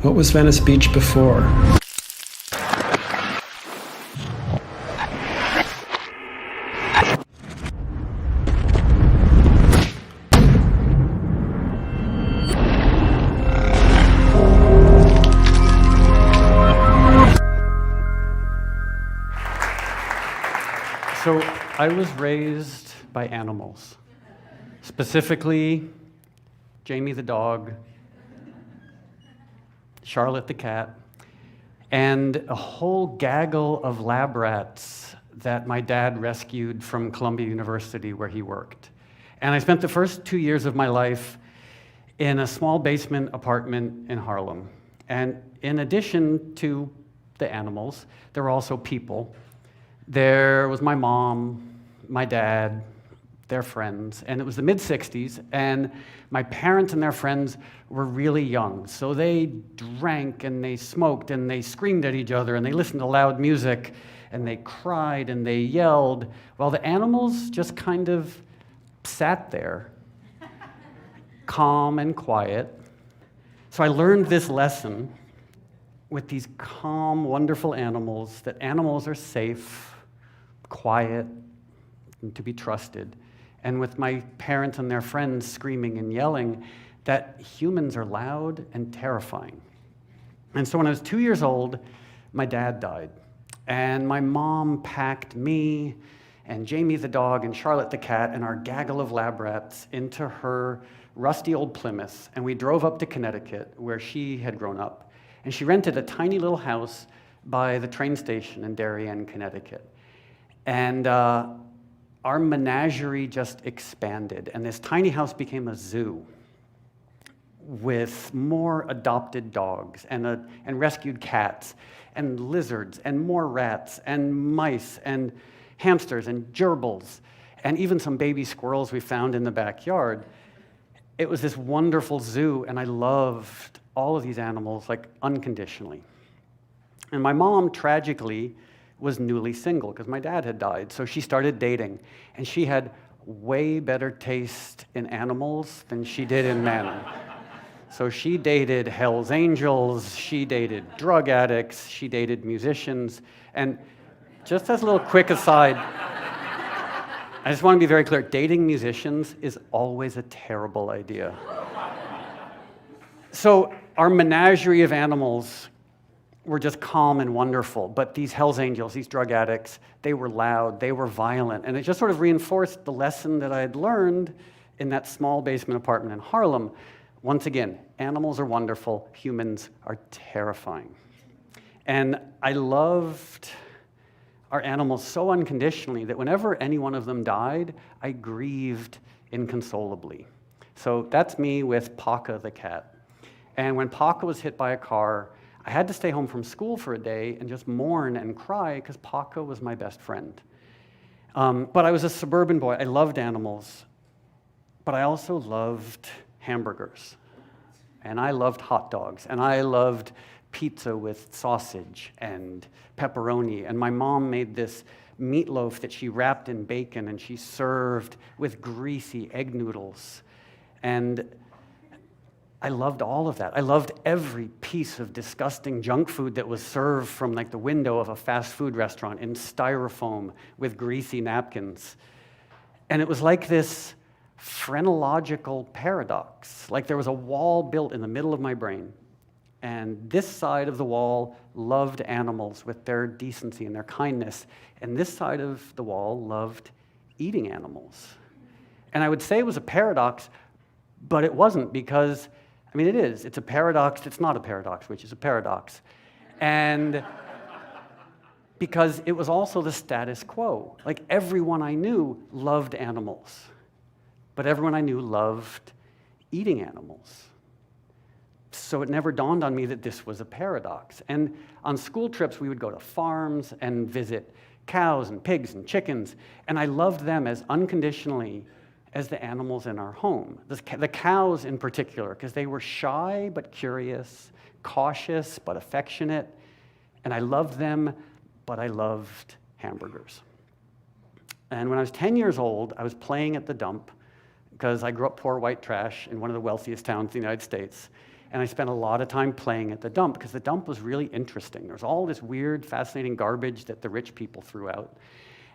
What was Venice Beach before? So I was raised by animals, specifically Jamie the dog, Charlotte the cat, and a whole gaggle of lab rats that my dad rescued from Columbia University where he worked. And I spent the first 2 years of my life in a small basement apartment in Harlem. And in addition to the animals, there were also people. There was my mom, my dad, their friends, and it was the mid-'60s, and my parents and their friends were really young, so they drank and they smoked and they screamed at each other and they listened to loud music and they cried and they yelled, while the animals just kind of sat there, calm and quiet. So I learned this lesson with these calm, wonderful animals, that animals are safe, quiet, and to be trusted. And with my parents and their friends screaming and yelling, that humans are loud and terrifying. And so when I was 2 years old, my dad died. And my mom packed me and Jamie the dog and Charlotte the cat and our gaggle of lab rats into her rusty old Plymouth, and we drove up to Connecticut, where she had grown up. And she rented a tiny little house by the train station in Darien, Connecticut. And our menagerie just expanded, and this tiny house became a zoo with more adopted dogs and rescued cats and lizards and more rats and mice and hamsters and gerbils and even some baby squirrels we found in the backyard. It was this wonderful zoo, and I loved all of these animals, like, unconditionally. And my mom, tragically, was newly single because my dad had died, so she started dating, and she had way better taste in animals than she did in men. So she dated Hell's Angels, she dated drug addicts, she dated musicians, and just as a little quick aside, I just want to be very clear, dating musicians is always a terrible idea. So our menagerie of animals were just calm and wonderful, but these Hell's Angels, these drug addicts, they were loud, they were violent, and it just sort of reinforced the lesson that I had learned in that small basement apartment in Harlem. Once again, animals are wonderful, humans are terrifying. And I loved our animals so unconditionally that whenever any one of them died, I grieved inconsolably. So that's me with Paca the cat. And when Paca was hit by a car, I had to stay home from school for a day and just mourn and cry because Paca was my best friend. But I was a suburban boy. I loved animals, but I also loved hamburgers. And I loved hot dogs. And I loved pizza with sausage and pepperoni. And my mom made this meatloaf that she wrapped in bacon and she served with greasy egg noodles. And I loved all of that. I loved every piece of disgusting junk food that was served from, like, the window of a fast food restaurant in styrofoam with greasy napkins. And it was like this phrenological paradox. Like there was a wall built in the middle of my brain, and this side of the wall loved animals with their decency and their kindness, and this side of the wall loved eating animals. And I would say it was a paradox, but it wasn't, because I mean, it is. It's a paradox. It's not a paradox, which is a paradox. And because it was also the status quo. Like, everyone I knew loved animals, but everyone I knew loved eating animals. So it never dawned on me that this was a paradox. And on school trips, we would go to farms and visit cows and pigs and chickens, and I loved them as unconditionally as the animals in our home. The cows in particular, because they were shy but curious, cautious but affectionate, and I loved them, but I loved hamburgers. And when I was 10 years old, I was playing at the dump, because I grew up poor white trash in one of the wealthiest towns in the United States, And I spent a lot of time playing at the dump because the dump was really interesting. There was all this weird, fascinating garbage that the rich people threw out.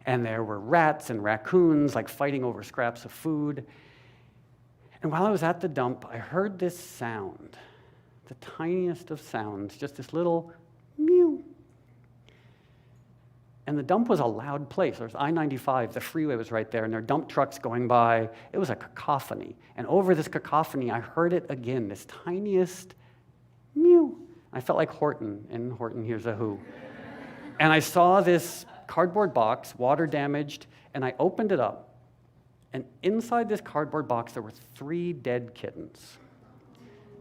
And there were rats and raccoons like fighting over scraps of food. And while I was at the dump, I heard this sound, the tiniest of sounds, just this little mew. And the dump was a loud place. There was I-95, the freeway was right there, and there were dump trucks going by. It was a cacophony. And over this cacophony, I heard it again, this tiniest mew. I felt like Horton in Horton Hears a Who. And I saw this cardboard box, water damaged, and I opened it up. And inside this cardboard box, there were 3 dead kittens.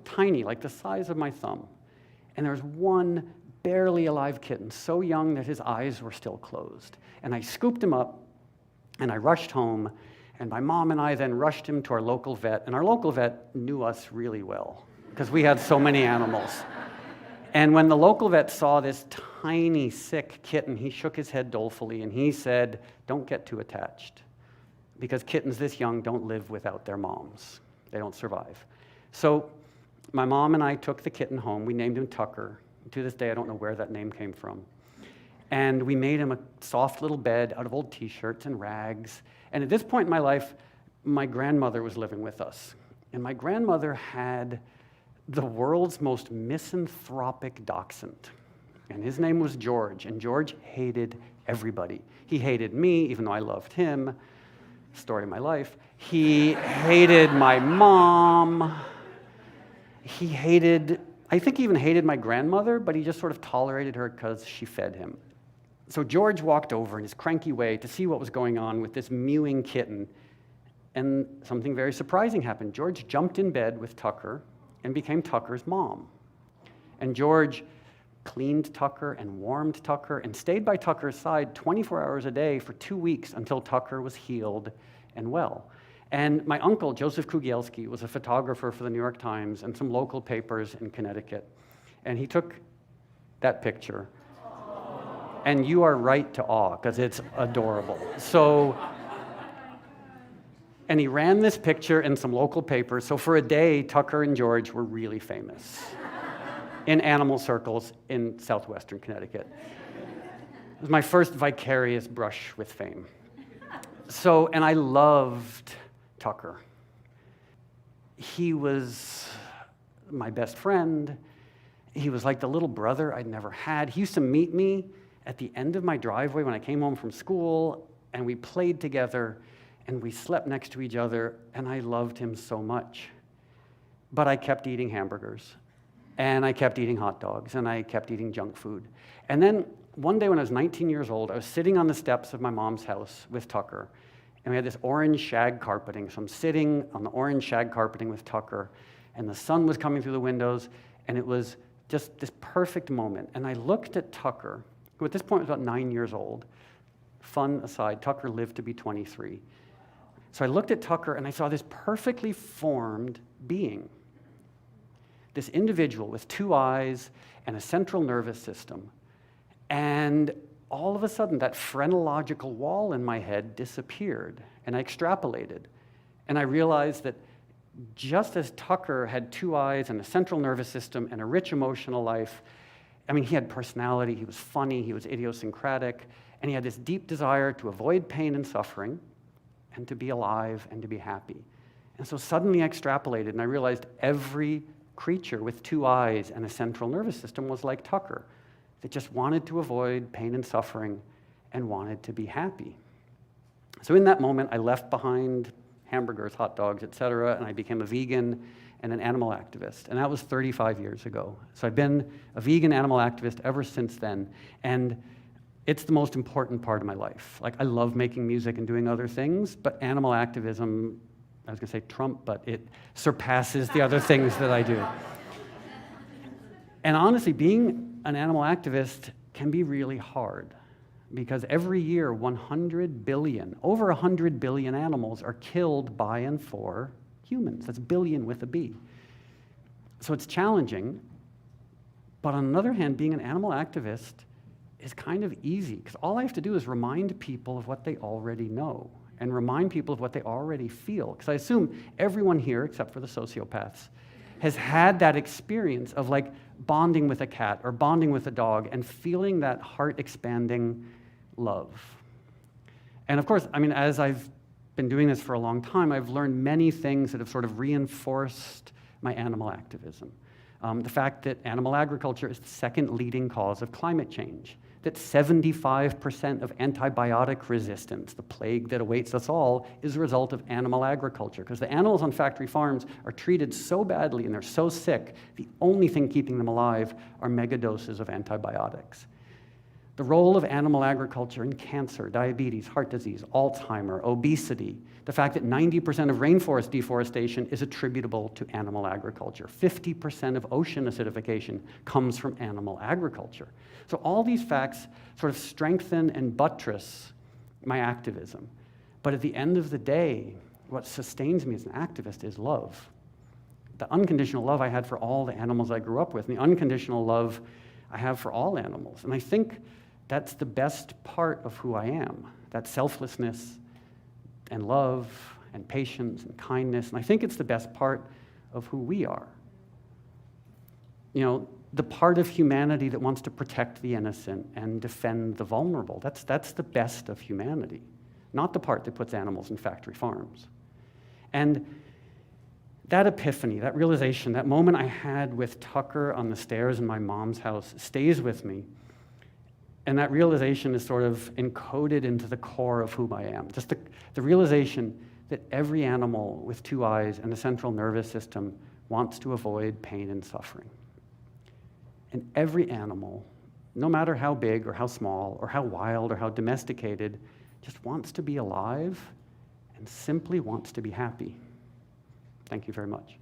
Tiny, like the size of my thumb. And there was one barely alive kitten, so young that his eyes were still closed. And I scooped him up, and I rushed home, and my mom and I then rushed him to our local vet, and our local vet knew us really well, because we had so many animals. And when the local vet saw this tiny, sick kitten, he shook his head dolefully, and he said, "Don't get too attached, because kittens this young don't live without their moms. They don't survive." So my mom and I took the kitten home. We named him Tucker. To this day, I don't know where that name came from. And we made him a soft little bed out of old T-shirts and rags. And at this point in my life, my grandmother was living with us. And my grandmother had the world's most misanthropic dachshund. And his name was George. And George hated everybody. He hated me, even though I loved him. Story of my life. He hated my mom. I think he even hated my grandmother, but he just sort of tolerated her because she fed him. So George walked over in his cranky way to see what was going on with this mewing kitten, and something very surprising happened. George jumped in bed with Tucker and became Tucker's mom. And George cleaned Tucker and warmed Tucker and stayed by Tucker's side 24 hours a day for 2 weeks until Tucker was healed and well. And my uncle, Joseph Kugielski, was a photographer for the New York Times and some local papers in Connecticut. And he took that picture. And you are right to awe, because it's adorable. And he ran this picture in some local papers. So for a day, Tucker and George were really famous in animal circles in southwestern Connecticut. It was my first vicarious brush with fame. And I loved Tucker. He was my best friend. He was like the little brother I'd never had. He used to meet me at the end of my driveway when I came home from school, and we played together, and we slept next to each other, and I loved him so much. But I kept eating hamburgers, and I kept eating hot dogs, and I kept eating junk food. And then one day when I was 19 years old, I was sitting on the steps of my mom's house with Tucker, and we had this orange shag carpeting. So I'm sitting on the orange shag carpeting with Tucker, and the sun was coming through the windows, and it was just this perfect moment. And I looked at Tucker, who at this point was about 9 years old. Fun aside, Tucker lived to be 23. So I looked at Tucker, and I saw this perfectly formed being, this individual with 2 eyes and a central nervous system. And all of a sudden, that phrenological wall in my head disappeared, and I extrapolated. And I realized that just as Tucker had 2 eyes and a central nervous system and a rich emotional life, I mean, he had personality, he was funny, he was idiosyncratic, and he had this deep desire to avoid pain and suffering, and to be alive and to be happy. And so suddenly I extrapolated, and I realized every creature with 2 eyes and a central nervous system was like Tucker, that just wanted to avoid pain and suffering and wanted to be happy. So in that moment, I left behind hamburgers, hot dogs, etc., and I became a vegan and an animal activist. And that was 35 years ago. So I've been a vegan animal activist ever since then. And it's the most important part of my life. Like, I love making music and doing other things, but animal activism, I was going to say Trump, but it surpasses the other things that I do. And honestly, being an animal activist can be really hard, because every year 100 billion, over 100 billion animals are killed by and for humans. That's billion with a B. So it's challenging, but on the other hand, being an animal activist is kind of easy, because all I have to do is remind people of what they already know and remind people of what they already feel. Because I assume everyone here, except for the sociopaths, has had that experience of like bonding with a cat or bonding with a dog and feeling that heart-expanding love. And of course, I mean, as I've been doing this for a long time, I've learned many things that have sort of reinforced my animal activism. The fact that animal agriculture is the second leading cause of climate change, that 75% of antibiotic resistance, the plague that awaits us all, is a result of animal agriculture, because the animals on factory farms are treated so badly and they're so sick, the only thing keeping them alive are megadoses of antibiotics. The role of animal agriculture in cancer, diabetes, heart disease, Alzheimer, obesity, the fact that 90% of rainforest deforestation is attributable to animal agriculture. 50% of ocean acidification comes from animal agriculture. So all these facts sort of strengthen and buttress my activism. But at the end of the day, what sustains me as an activist is love. The unconditional love I had for all the animals I grew up with, and the unconditional love I have for all animals. And I think that's the best part of who I am, that selflessness and love and patience and kindness. And I think it's the best part of who we are. You know, the part of humanity that wants to protect the innocent and defend the vulnerable. That's the best of humanity, not the part that puts animals in factory farms. And that epiphany, that realization, that moment I had with Tucker on the stairs in my mom's house stays with me. And that realization is sort of encoded into the core of who I am. Just the realization that every animal with two eyes and a central nervous system wants to avoid pain and suffering. And every animal, no matter how big or how small or how wild or how domesticated, just wants to be alive and simply wants to be happy. Thank you very much.